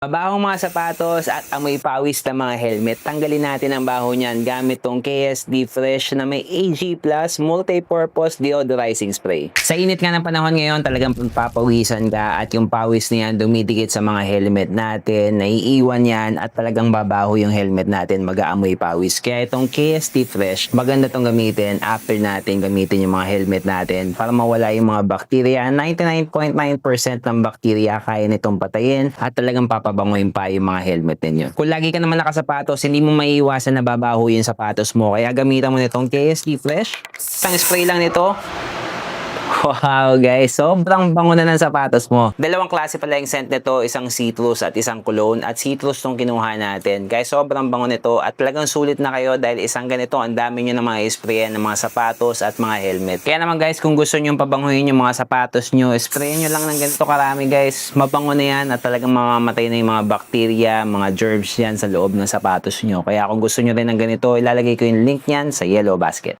Mabahong mga sapatos at amoy pawis na mga helmet, tanggalin natin ang baho niyan gamit tong KSD Fresh na may AG Plus Multi-Purpose Deodorizing Spray. Sa init nga ng panahon ngayon, talagang papawisan ka at yung pawis niyan dumidikit sa mga helmet natin, naiiwan yan at talagang babaho yung helmet natin, mag-aamoy pawis. Kaya itong KSD Fresh, maganda tong gamitin after natin gamitin yung mga helmet natin para mawala yung mga bakterya. 99.9% ng bakterya kaya nitong patayin at talagang papabangoyin pa yung mga helmet ninyo. Kung lagi ka naman nakasapatos, hindi mo maiiwasan na babaho yung sapatos mo. Kaya gamitan mo nitong KSD Fresh. Isang spray lang nito. Wow guys, sobrang bango na ng sapatos mo. Dalawang klase pala yung scent nito, isang citrus at isang cologne. At citrus tong kinuha natin. Guys, sobrang bango nito at talagang sulit na kayo dahil isang ganito, ang dami nyo na mga sprayan ng mga sapatos at mga helmet. Kaya naman guys, kung gusto nyo pabanguhin yung mga sapatos nyo, sprayan nyo lang ng ganito karami guys. Mabango na yan at talagang mamamatay na yung mga bakterya, mga germs yan sa loob ng sapatos nyo. Kaya kung gusto nyo rin ng ganito, ilalagay ko yung link nyan sa yellow basket.